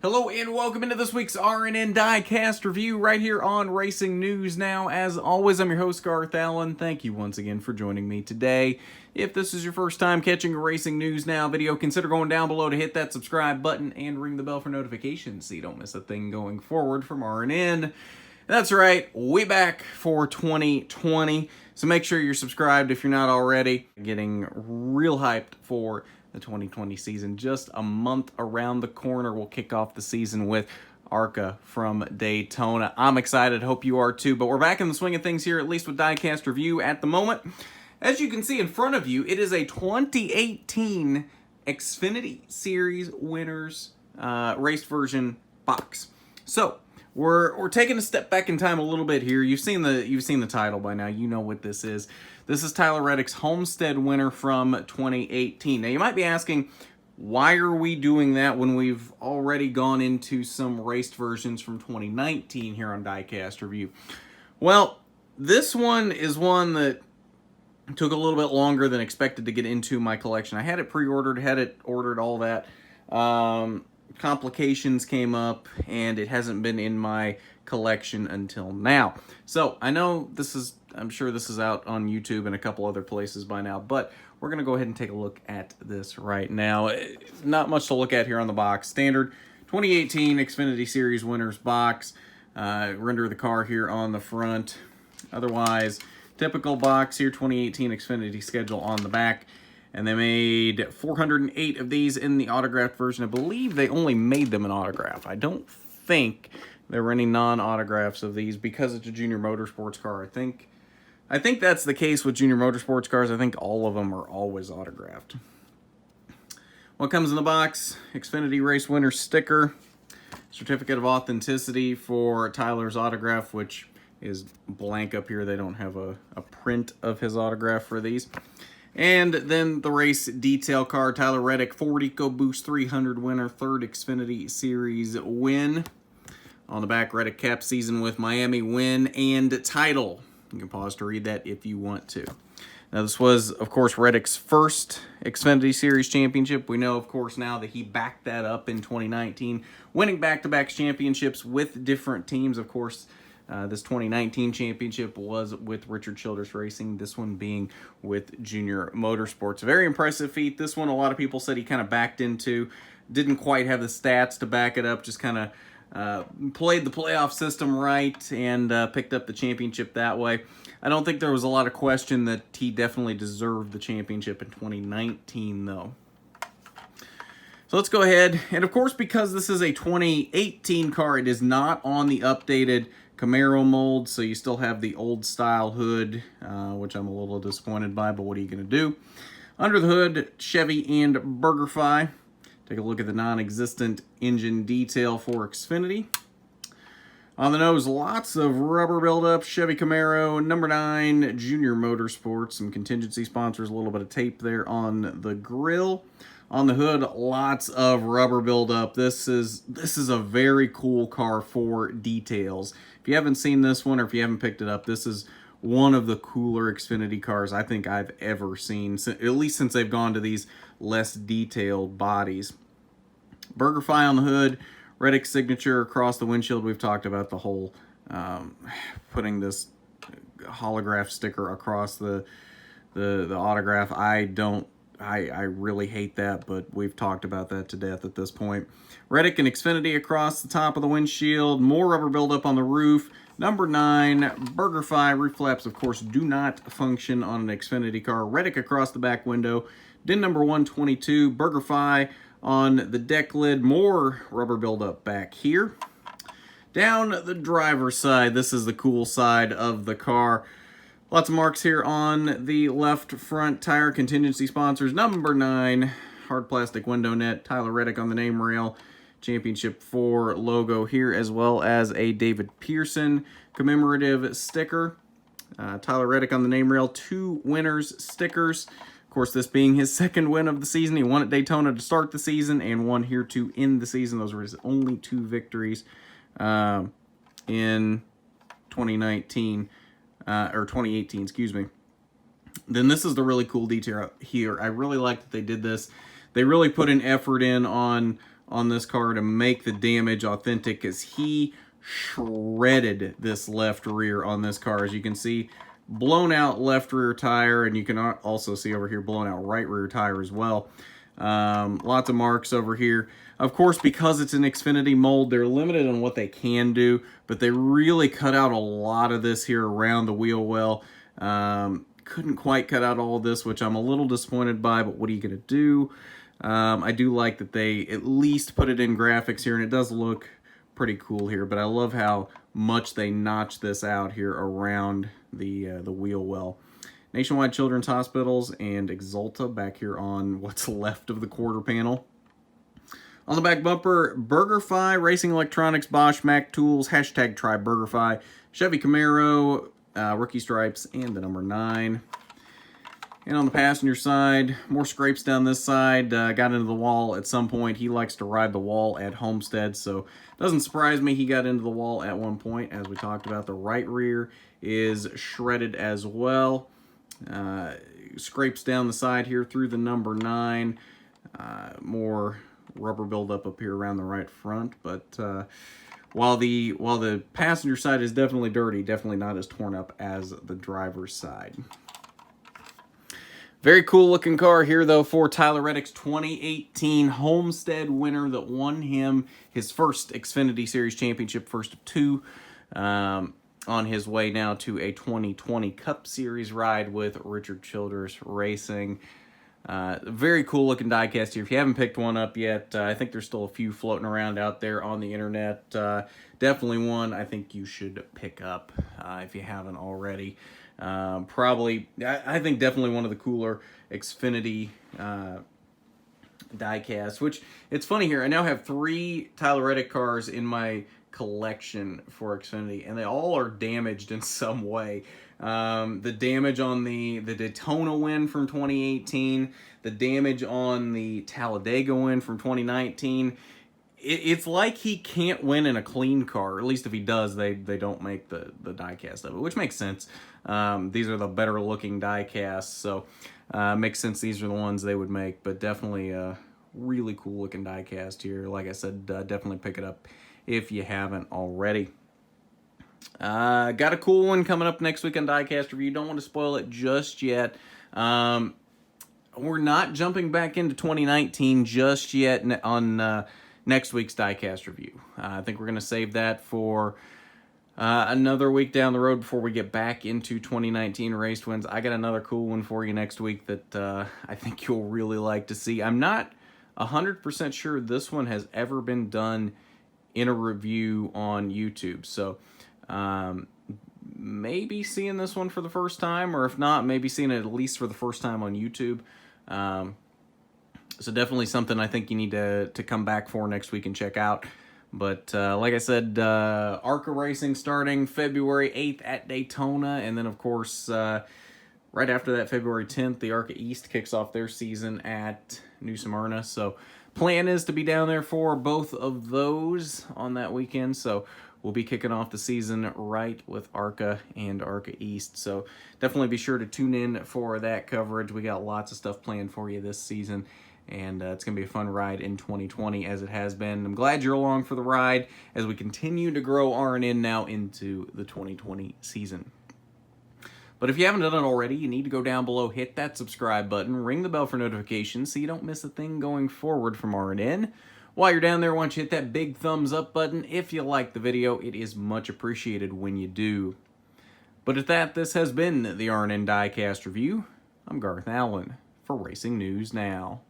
Hello and welcome into this week's RNN Diecast review right here on Racing News Now. As always, I'm your host, Garth Allen. Thank you once again for joining me today. If this is your first time catching a Racing News Now video, consider going down below to hit that subscribe button and ring the bell for notifications so you don't miss a thing going forward from RNN. That's right, we back for 2020, so make sure you're subscribed if you're not already. Getting real hyped for the 2020 season. Just a month around the corner. We'll kick off the season with ARCA from Daytona. I'm excited. Hope you are too. But we're back in the swing of things here, at least with Diecast Review at the moment. As you can see in front of you, it is a 2018 Xfinity Series Winners Race Version box. So we're taking a step back in time a little bit here. You've seen the title by now. You know what this is. This is Tyler Reddick's Homestead winner from 2018. Now, you might be asking, why are we doing that when we've already gone into some raced versions from 2019 here on Diecast Review? Well, this one is one that took a little bit longer than expected to get into my collection. I had it pre-ordered, had it ordered, all that. Complications came up, and it hasn't been in my collection until now. So, I know I'm sure this is out on YouTube and a couple other places by now, but we're going to go ahead and take a look at this right now. Not much to look at here on the box. Standard 2018 Xfinity Series Winners box. Render of the car here on the front. Otherwise, typical box here, 2018 Xfinity schedule on the back. And they made 408 of these in the autographed version. I believe they only made them in autograph. I don't think there were any non-autographs of these because it's a Junior Motorsports car. I think that's the case with Junior Motorsports cars. I think all of them are always autographed. What comes in the box? Xfinity Race Winner sticker, certificate of authenticity for Tyler's autograph, which is blank up here. They don't have a print of his autograph for these. And then the race detail card, Tyler Reddick, Ford EcoBoost 300 winner, third Xfinity Series win. On the back, Reddick cap season with Miami win and title. You can pause to read that if you want to. Now, this was, of course, Reddick's first Xfinity Series championship. We know, of course, now that he backed that up in 2019, winning back-to-back championships with different teams. Of course, this 2019 championship was with Richard Childress Racing, this one being with Junior Motorsports. A very impressive feat. This one, a lot of people said he kind of backed into, didn't quite have the stats to back it up, just kind of played the playoff system right and picked up the championship that way. I don't think there was a lot of question that he definitely deserved the championship in 2019, though. So let's go ahead. And, of course, because this is a 2018 car, it is not on the updated Camaro mold, so you still have the old style hood, which I'm a little disappointed by, but what are you going to do? Under the hood, Chevy and BurgerFi. Take a look at the non-existent engine detail for Xfinity. On the nose, lots of rubber buildup. Chevy Camaro, number 9, Junior Motorsports. Some contingency sponsors, a little bit of tape there on the grill. On the hood, lots of rubber buildup. This is a very cool car for details. If you haven't seen this one or if you haven't picked it up, this is one of the cooler Xfinity cars I think I've ever seen, at least since they've gone to these less detailed bodies. BurgerFi on the hood, Reddick signature across the windshield. We've talked about the whole putting this holograph sticker across the autograph. I really hate that, but we've talked about that to death at this point. Reddick and Xfinity across the top of the windshield. More rubber buildup on the roof. Number 9, BurgerFi. Roof flaps, of course, do not function on an Xfinity car. Reddick across the back window. DIN number 122. BurgerFi on the deck lid. More rubber buildup back here. Down the driver's side, this is the cool side of the car. Lots of marks here on the left front tire. Contingency sponsors. Number 9, hard plastic window net. Tyler Reddick on the name rail. Championship 4 logo here, as well as a David Pearson commemorative sticker. Tyler Reddick on the name rail. 2 winners stickers. Of course, this being his second win of the season. He won at Daytona to start the season and won here to end the season. Those were his only 2 victories in 2019. Or 2018, excuse me. Then this is the really cool detail here. I really like that they did this. They really put an effort in on on this car to make the damage authentic, because he shredded this left rear on this car. As you can see, blown out left rear tire, and you can also see over here blown out right rear tire as well. Lots of marks over here. Of course, because it's an Xfinity mold, they're limited on what they can do, but they really cut out a lot of this here around the wheel well. Couldn't quite cut out all of this, which I'm a little disappointed by, but what are you going to do? I do like that they at least put it in graphics here, and it does look pretty cool here, but I love how much they notch this out here around the wheel well. Nationwide Children's Hospitals and Exalta back here on what's left of the quarter panel. On the back bumper, BurgerFi, Racing Electronics, Bosch, Mac Tools, hashtag try BurgerFi, Chevy Camaro, rookie stripes, and the number 9. And on the passenger side, more scrapes down this side. Got into the wall at some point. He likes to ride the wall at Homestead, so doesn't surprise me he got into the wall at one point. As we talked about, the right rear is shredded as well. Scrapes down the side here through the number 9. More rubber buildup up here around the right front, but while the passenger side is definitely dirty, definitely not as torn up as the driver's side. Very cool looking car here, though, for Tyler Reddick's 2018 Homestead winner that won him his first Xfinity Series championship, first of 2, on his way now to a 2020 Cup Series ride with Richard Childress Racing. Very cool looking diecast here. If you haven't picked one up yet, I think there's still a few floating around out there on the internet. Definitely one I think you should pick up if you haven't already. Probably, I think definitely one of the cooler Xfinity diecasts, which it's funny here. I now have 3 Tyler Reddick cars in my collection for Xfinity, and they all are damaged in some way. The damage on the Daytona win from 2018, the damage on the Talladega win from 2019. It's like he can't win in a clean car. At least if he does, they don't make the diecast of it, which makes sense. These are the better looking diecasts, so makes sense these are the ones they would make, but definitely a really cool looking diecast here. Like I said, definitely pick it up if you haven't already. Got a cool one coming up next week on Diecast Review. Don't want to spoil it just yet. We're not jumping back into 2019 just yet on next week's Diecast Review. I think we're going to save that for another week down the road before we get back into 2019 race wins. I got another cool one for you next week that I think you'll really like to see. I'm not 100% sure this one has ever been done in a review on YouTube, so maybe seeing this one for the first time, or if not, maybe seeing it at least for the first time on YouTube. So definitely something I think you need to come back for next week and check out. But like I said, ARCA Racing starting February 8th at Daytona, and then of course right after that, February 10th, the ARCA East kicks off their season at New Smyrna. So plan is to be down there for both of those on that weekend. So we'll be kicking off the season right with ARCA and ARCA East. So definitely be sure to tune in for that coverage. We got lots of stuff planned for you this season, and it's going to be a fun ride in 2020 as it has been. I'm glad you're along for the ride as we continue to grow RNN now into the 2020 season. But if you haven't done it already, you need to go down below, hit that subscribe button, ring the bell for notifications so you don't miss a thing going forward from RNN. While you're down there, why don't you hit that big thumbs up button if you like the video. It is much appreciated when you do. But at that, this has been the RNN Diecast Review. I'm Garth Allen for Racing News Now.